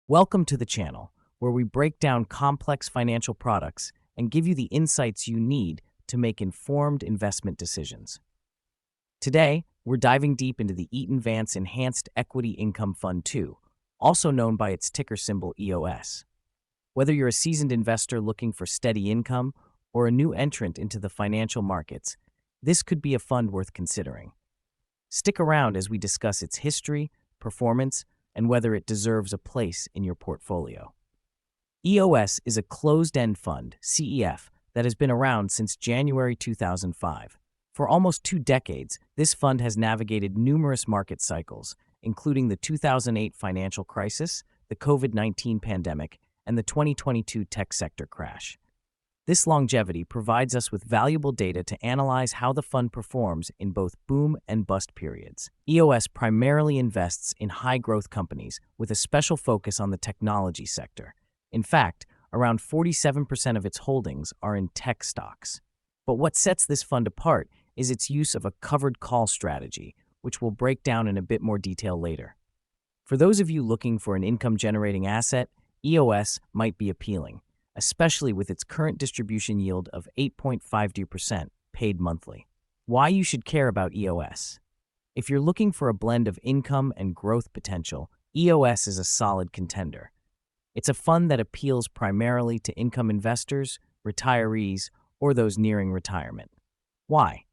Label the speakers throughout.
Speaker 1: Welcome to the channel, where we break down complex financial products and give you the insights you need to make informed investment decisions. Today, we're diving deep into the Eaton Vance Enhanced Equity Income Fund 2, also known by its ticker symbol EOS. Whether you're a seasoned investor looking for steady income or a new entrant into the financial markets, this could be a fund worth considering. Stick around as we discuss its history, performance, and whether it deserves a place in your portfolio. EOS is a closed-end fund, CEF, that has been around since January 2005. For almost 2 decades, this fund has navigated numerous market cycles, including the 2008 financial crisis, the COVID-19 pandemic, and the 2022 tech sector crash. This longevity provides us with valuable data to analyze how the fund performs in both boom and bust periods. EOS primarily invests in high-growth companies with a special focus on the technology sector. In fact, around 47% of its holdings are in tech stocks. But what sets this fund apart is its use of a covered call strategy, which we'll break down in a bit more detail later. For those of you looking for an income-generating asset, EOS might be appealing, especially with its current distribution yield of 8.52% paid monthly. Why you should care about EOS? If you're looking for a blend of income and growth potential, EOS is a solid contender. It's a fund that appeals primarily to income investors, retirees, or those nearing retirement. Why?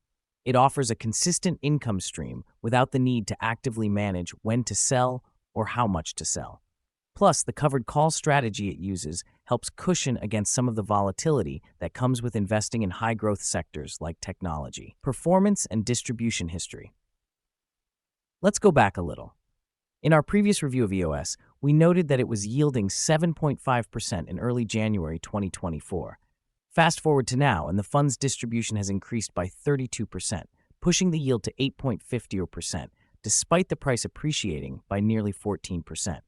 Speaker 1: It offers a consistent income stream without the need to actively manage when to sell or how much to sell. Plus, the covered call strategy it uses helps cushion against some of the volatility that comes with investing in high-growth sectors like technology. Performance and distribution history. Let's go back a little. In our previous review of EOS, we noted that it was yielding 7.5% in early January 2024. Fast forward to now, and the fund's distribution has increased by 32%, pushing the yield to 8.50%, despite the price appreciating by nearly 14%.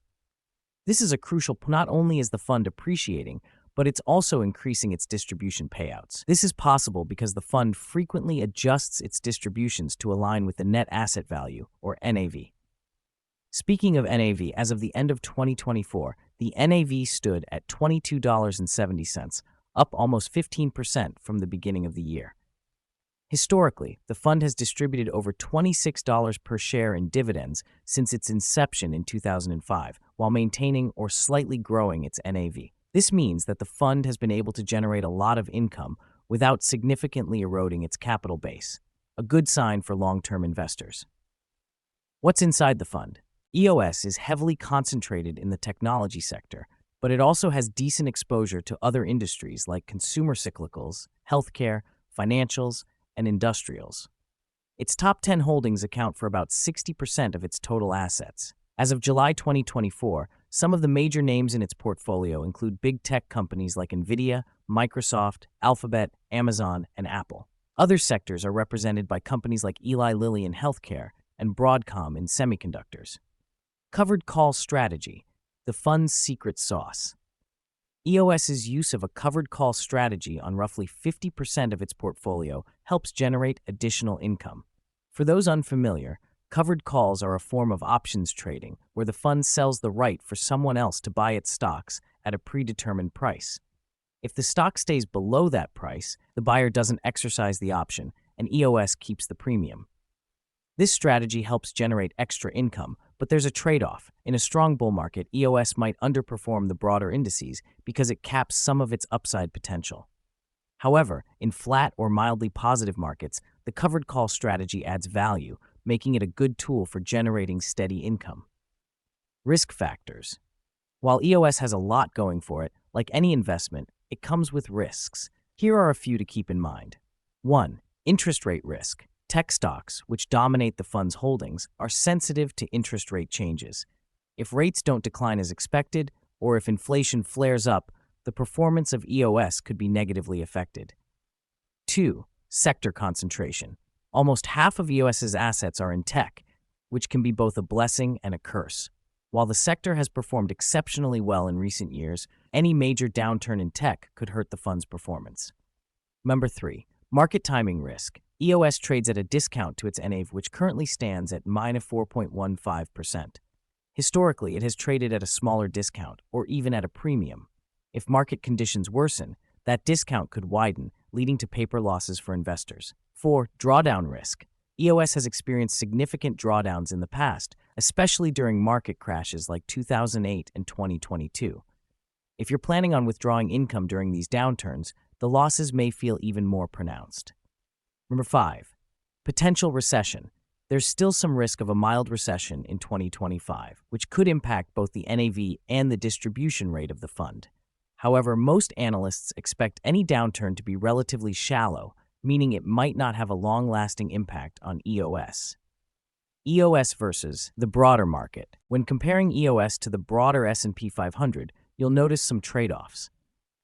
Speaker 1: This is a crucial point. Not only is the fund appreciating, but it's also increasing its distribution payouts. This is possible because the fund frequently adjusts its distributions to align with the net asset value, or NAV. Speaking of NAV, as of the end of 2024, the NAV stood at $22.70, up almost 15% from the beginning of the year. Historically, the fund has distributed over $26 per share in dividends since its inception in 2005, while maintaining or slightly growing its NAV. This means that the fund has been able to generate a lot of income without significantly eroding its capital base, a good sign for long-term investors. What's inside the fund? EOS is heavily concentrated in the technology sector, but it also has decent exposure to other industries like consumer cyclicals, healthcare, financials, and industrials. Its top 10 holdings account for about 60% of its total assets. As of July 2024, some of the major names in its portfolio include big tech companies like NVIDIA, Microsoft, Alphabet, Amazon, and Apple. Other sectors are represented by companies like Eli Lilly in healthcare and Broadcom in semiconductors. Covered call strategy, the fund's secret sauce. EOS's use of a covered call strategy on roughly 50% of its portfolio helps generate additional income. For those unfamiliar, covered calls are a form of options trading where the fund sells the right for someone else to buy its stocks at a predetermined price. If the stock stays below that price, the buyer doesn't exercise the option, and EOS keeps the premium. This strategy helps generate extra income, but there's a trade-off. In a strong bull market, EOS might underperform the broader indices because it caps some of its upside potential. However, in flat or mildly positive markets, the covered call strategy adds value, making it a good tool for generating steady income. Risk factors. While EOS has a lot going for it, like any investment, it comes with risks. Here are a few to keep in mind. 1. Interest rate risk. Tech stocks, which dominate the fund's holdings, are sensitive to interest rate changes. If rates don't decline as expected, or if inflation flares up, the performance of EOS could be negatively affected. 2. Sector concentration. Almost half of EOS's assets are in tech, which can be both a blessing and a curse. While the sector has performed exceptionally well in recent years, any major downturn in tech could hurt the fund's performance. Number 3. Market timing risk. EOS trades at a discount to its NAV, which currently stands at -4.15%. Historically, it has traded at a smaller discount or even at a premium. If market conditions worsen, that discount could widen, leading to paper losses for investors. 4. Drawdown risk. EOS has experienced significant drawdowns in the past, especially during market crashes like 2008 and 2022. If you're planning on withdrawing income during these downturns, the losses may feel even more pronounced. Number 5. Potential recession. There's still some risk of a mild recession in 2025, which could impact both the NAV and the distribution rate of the fund. However, most analysts expect any downturn to be relatively shallow, meaning it might not have a long-lasting impact on EOS. EOS versus the broader market. When comparing EOS to the broader S&P 500, you'll notice some trade-offs.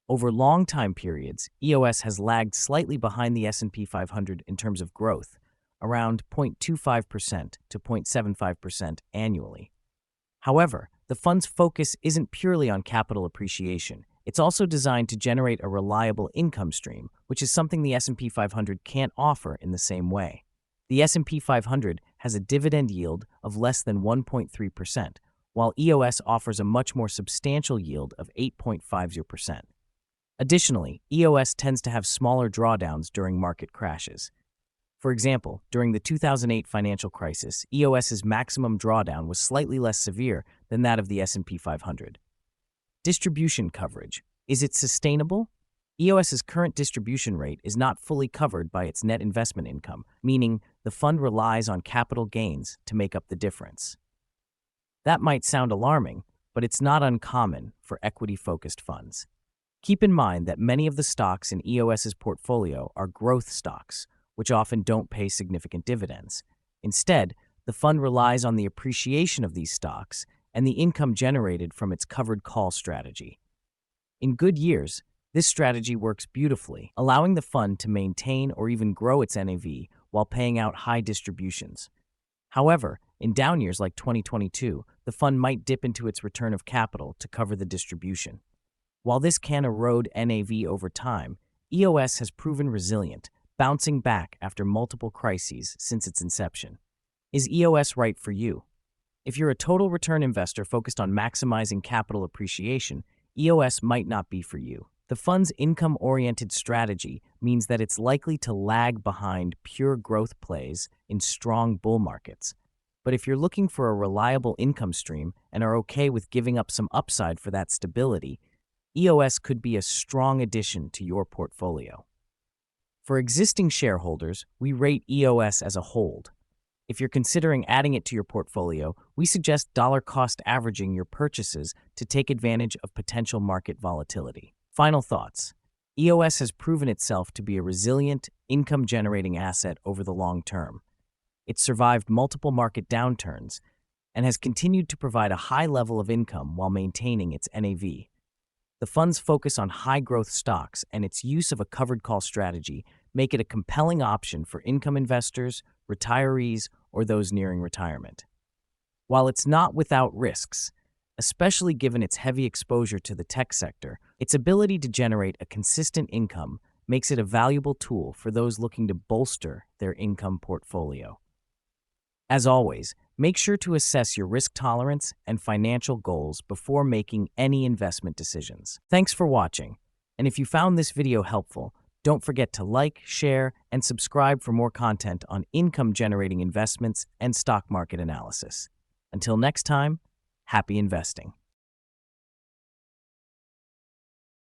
Speaker 1: Over long time periods, EOS has lagged slightly behind the S&P 500 in terms of growth, around 0.25% to 0.75% annually. However, the fund's focus isn't purely on capital appreciation. It's also designed to generate a reliable income stream, which is something the S&P 500 can't offer in the same way. The S&P 500 has a dividend yield of less than 1.3%, while EOS offers a much more substantial yield of 8.50%. Additionally, EOS tends to have smaller drawdowns during market crashes. For example, during the 2008 financial crisis, EOS's maximum drawdown was slightly less severe than that of the S&P 500. Distribution coverage. Is it sustainable? EOS's current distribution rate is not fully covered by its net investment income, meaning the fund relies on capital gains to make up the difference. That might sound alarming, but it's not uncommon for equity-focused funds. Keep in mind that many of the stocks in EOS's portfolio are growth stocks, which often don't pay significant dividends. Instead, the fund relies on the appreciation of these stocks and the income generated from its covered call strategy. In good years, this strategy works beautifully, allowing the fund to maintain or even grow its NAV while paying out high distributions. However, in down years like 2022, the fund might dip into its return of capital to cover the distribution. While this can erode NAV over time, EOS has proven resilient, bouncing back after multiple crises since its inception. Is EOS right for you? If you're a total return investor focused on maximizing capital appreciation, EOS might not be for you. The fund's income-oriented strategy means that it's likely to lag behind pure growth plays in strong bull markets. But if you're looking for a reliable income stream and are okay with giving up some upside for that stability, EOS could be a strong addition to your portfolio. For existing shareholders, we rate EOS as a hold. If you're considering adding it to your portfolio, we suggest dollar-cost averaging your purchases to take advantage of potential market volatility. Final thoughts. EOS has proven itself to be a resilient, income-generating asset over the long term. It's survived multiple market downturns and has continued to provide a high level of income while maintaining its NAV. The fund's focus on high-growth stocks and its use of a covered call strategy make it a compelling option for income investors, retirees, or those nearing retirement. While it's not without risks, especially given its heavy exposure to the tech sector, its ability to generate a consistent income makes it a valuable tool for those looking to bolster their income portfolio. As always, make sure to assess your risk tolerance and financial goals before making any investment decisions. Thanks for watching, and if you found this video helpful, don't forget to like, share, and subscribe for more content on income-generating investments and stock market analysis. Until next time, happy investing.